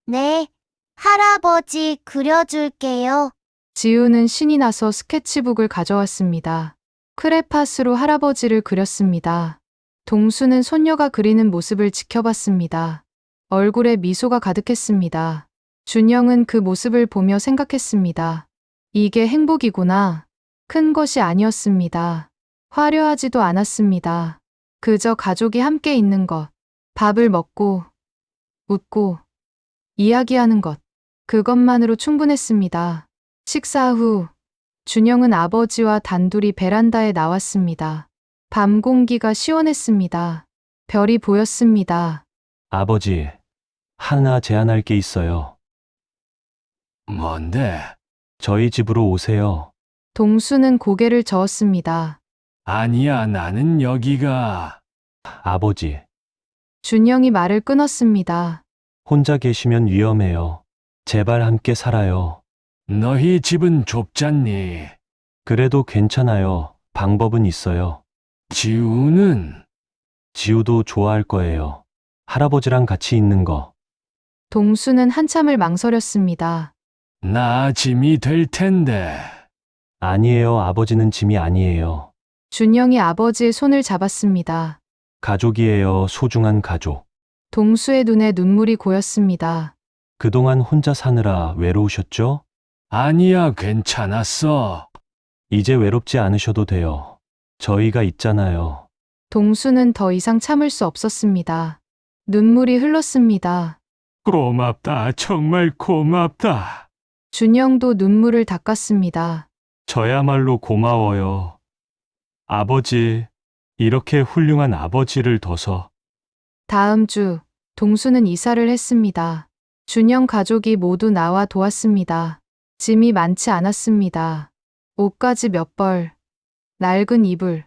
네, 할아버지 그려줄게요. 지우는 신이 나서 스케치북을 가져왔습니다. 크레파스로 할아버지를 그렸습니다. 동수는 손녀가 그리는 모습을 지켜봤습니다. 얼굴에 미소가 가득했습니다. 준영은 그 모습을 보며 생각했습니다. 이게 행복이구나. 큰 것이 아니었습니다. 화려하지도 않았습니다. 그저 가족이 함께 있는 것, 밥을 먹고, 웃고, 이야기하는 것, 그것만으로 충분했습니다. 식사 후, 준영은 아버지와 단둘이 베란다에 나왔습니다. 밤 공기가 시원했습니다. 별이 보였습니다. 아버지, 하나 제안할 게 있어요. 뭔데? 저희 집으로 오세요. 동수는 고개를 저었습니다. 아니야, 나는 여기가. 아버지, 준영이 말을 끊었습니다. 혼자 계시면 위험해요. 제발 함께 살아요. 너희 집은 좁잖니. 그래도 괜찮아요. 방법은 있어요. 지우는 지우도 좋아할 거예요. 할아버지랑 같이 있는 거. 동수는 한참을 망설였습니다. 나 짐이 될 텐데. 아니에요. 아버지는 짐이 아니에요. 준영이 아버지의 손을 잡았습니다. 가족이에요. 소중한 가족. 동수의 눈에 눈물이 고였습니다. 그동안 혼자 사느라 외로우셨죠? 아니야, 괜찮았어. 이제 외롭지 않으셔도 돼요. 저희가 있잖아요. 동수는 더 이상 참을 수 없었습니다. 눈물이 흘렀습니다. 고맙다, 정말 고맙다. 준영도 눈물을 닦았습니다. 저야말로 고마워요. 아버지, 이렇게 훌륭한 아버지를 둬서. 다음 주, 동수는 이사를 했습니다. 준영 가족이 모두 나와 도왔습니다. 짐이 많지 않았습니다. 옷가지 몇 벌, 낡은 이불,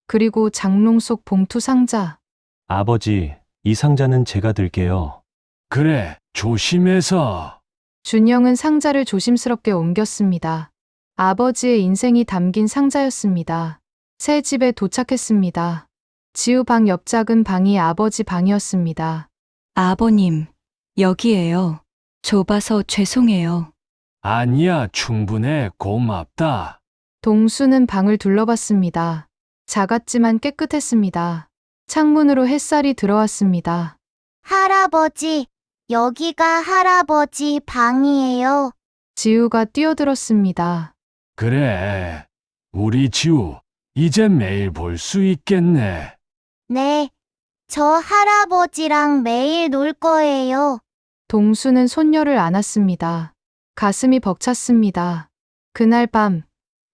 그리고 장롱 속 봉투 상자. 아버지, 이 상자는 제가 들게요. 그래, 조심해서. 준영은 상자를 조심스럽게 옮겼습니다. 아버지의 인생이 담긴 상자였습니다. 새 집에 도착했습니다. 지우 방 옆 작은 방이 아버지 방이었습니다. 아버님, 여기에요. 좁아서 죄송해요. 아니야, 충분해, 고맙다. 동수는 방을 둘러봤습니다. 작았지만 깨끗했습니다. 창문으로 햇살이 들어왔습니다. 할아버지, 여기가 할아버지 방이에요. 지우가 뛰어들었습니다. 그래, 우리 지우, 이제 매일 볼 수 있겠네. 네, 저 할아버지랑 매일 놀 거예요. 동수는 손녀를 안았습니다. 가슴이 벅찼습니다. 그날 밤,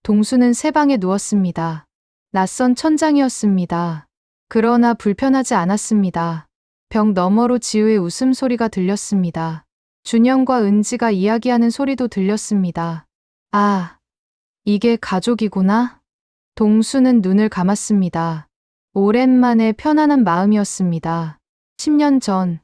동수는 새 방에 누웠습니다. 낯선 천장이었습니다. 그러나 불편하지 않았습니다. 벽 너머로 지우의 웃음소리가 들렸습니다. 준영과 은지가 이야기하는 소리도 들렸습니다. 아, 이게 가족이구나? 동수는 눈을 감았습니다. 오랜만에 편안한 마음이었습니다. 10년 전,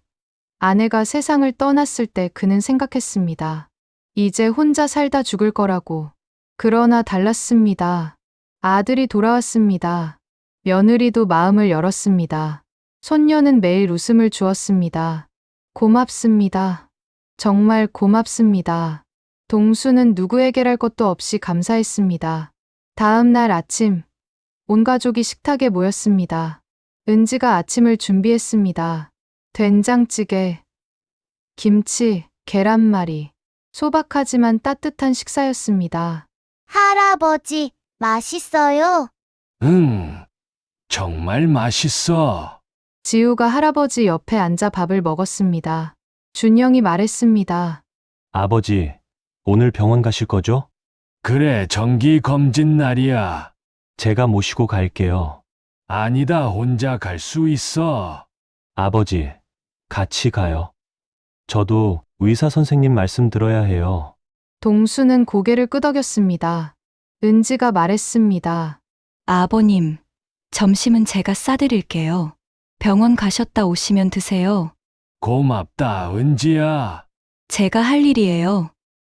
아내가 세상을 떠났을 때 그는 생각했습니다. 이제 혼자 살다 죽을 거라고. 그러나 달랐습니다. 아들이 돌아왔습니다. 며느리도 마음을 열었습니다. 손녀는 매일 웃음을 주었습니다. 고맙습니다. 정말 고맙습니다. 동수는 누구에게랄 것도 없이 감사했습니다. 다음 날 아침, 온 가족이 식탁에 모였습니다. 은지가 아침을 준비했습니다. 된장찌개, 김치, 계란말이, 소박하지만 따뜻한 식사였습니다. 할아버지, 맛있어요? 응, 정말 맛있어. 지우가 할아버지 옆에 앉아 밥을 먹었습니다. 준영이 말했습니다. 아버지, 오늘 병원 가실 거죠? 그래, 정기 검진 날이야. 제가 모시고 갈게요. 아니다, 혼자 갈 수 있어. 아버지, 같이 가요. 저도 의사 선생님 말씀 들어야 해요. 동수는 고개를 끄덕였습니다. 은지가 말했습니다. 아버님, 점심은 제가 싸드릴게요. 병원 가셨다 오시면 드세요. 고맙다, 은지야. 제가 할 일이에요.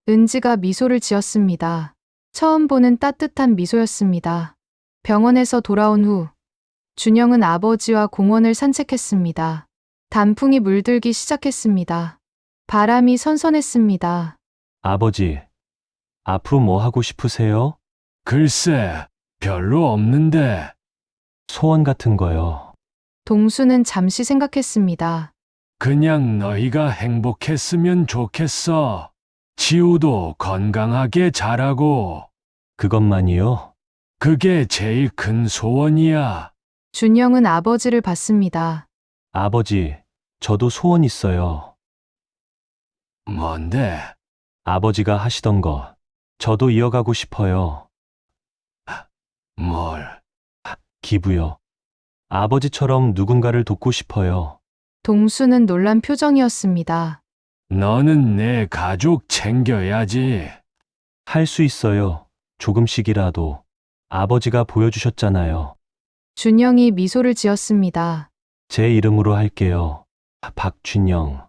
은지가 미소를 지었습니다. 처음 보는 따뜻한 미소였습니다. 병원에서 돌아온 후 준영은 아버지와 공원을 산책했습니다. 단풍이 물들기 시작했습니다. 바람이 선선했습니다. 아버지, 앞으로 뭐 하고 싶으세요? 글쎄, 별로 없는데. 소원 같은 거요. 동수는 잠시 생각했습니다. 그냥 너희가 행복했으면 좋겠어. 지우도 건강하게 자라고. 그것만이요? 그게 제일 큰 소원이야. 준영은 아버지를 봤습니다. 아버지, 저도 소원 있어요. 뭔데? 아버지가 하시던 거, 저도 이어가고 싶어요. 뭘? 기부요. 아버지처럼 누군가를 돕고 싶어요. 동수는 놀란 표정이었습니다. 너는 내 가족 챙겨야지. 할 수 있어요. 조금씩이라도. 아버지가 보여주셨잖아요. 준영이 미소를 지었습니다. 제 이름으로 할게요. 박준영.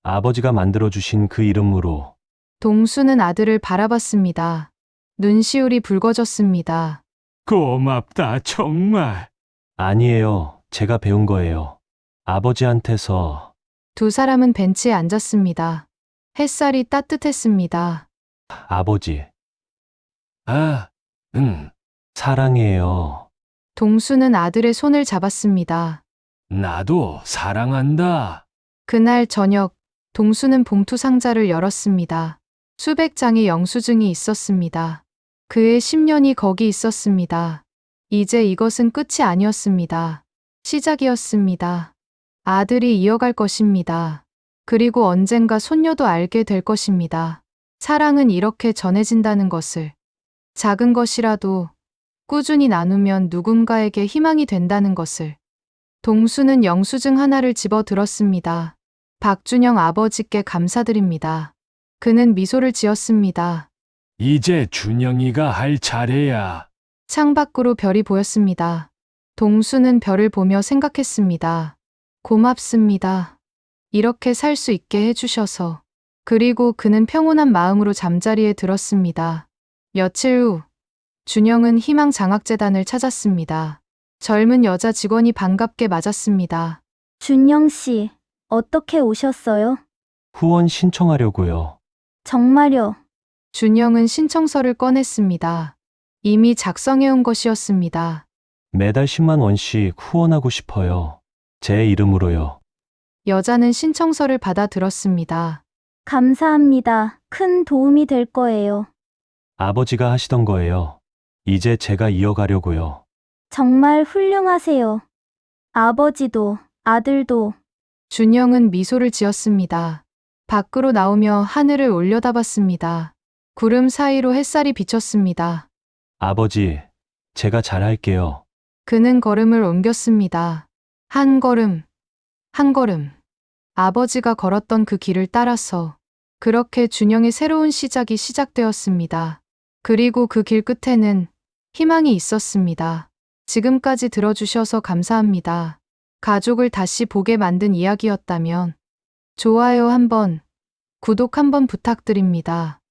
아버지가 만들어주신 그 이름으로. 동수는 아들을 바라봤습니다. 눈시울이 붉어졌습니다. 고맙다, 정말. 아니에요. 제가 배운 거예요. 아버지한테서. 두 사람은 벤치에 앉았습니다. 햇살이 따뜻했습니다. 아버지, 아, 응, 사랑해요. 동수는 아들의 손을 잡았습니다. 나도 사랑한다. 그날 저녁, 동수는 봉투 상자를 열었습니다. 수백 장의 영수증이 있었습니다. 그의 10년이 거기 있었습니다. 이제 이것은 끝이 아니었습니다. 시작이었습니다. 아들이 이어갈 것입니다. 그리고 언젠가 손녀도 알게 될 것입니다. 사랑은 이렇게 전해진다는 것을. 작은 것이라도 꾸준히 나누면 누군가에게 희망이 된다는 것을. 동수는 영수증 하나를 집어 들었습니다. 박준영 아버지께 감사드립니다. 그는 미소를 지었습니다. 이제 준영이가 할 차례야. 창밖으로 별이 보였습니다. 동수는 별을 보며 생각했습니다. 고맙습니다. 이렇게 살 수 있게 해주셔서. 그리고 그는 평온한 마음으로 잠자리에 들었습니다. 며칠 후, 준영은 희망장학재단을 찾았습니다. 젊은 여자 직원이 반갑게 맞았습니다. 준영 씨, 어떻게 오셨어요? 후원 신청하려고요. 정말요? 준영은 신청서를 꺼냈습니다. 이미 작성해온 것이었습니다. 매달 10만 원씩 후원하고 싶어요. 제 이름으로요. 여자는 신청서를 받아 들었습니다. 감사합니다. 큰 도움이 될 거예요. 아버지가 하시던 거예요. 이제 제가 이어가려고요. 정말 훌륭하세요. 아버지도, 아들도. 준영은 미소를 지었습니다. 밖으로 나오며 하늘을 올려다봤습니다. 구름 사이로 햇살이 비쳤습니다. 아버지, 제가 잘할게요. 그는 걸음을 옮겼습니다. 한 걸음, 한 걸음. 아버지가 걸었던 그 길을 따라서 그렇게 준영의 새로운 시작이 시작되었습니다. 그리고 그 길 끝에는 희망이 있었습니다. 지금까지 들어주셔서 감사합니다. 가족을 다시 보게 만든 이야기였다면 좋아요 한번, 구독 한번 부탁드립니다.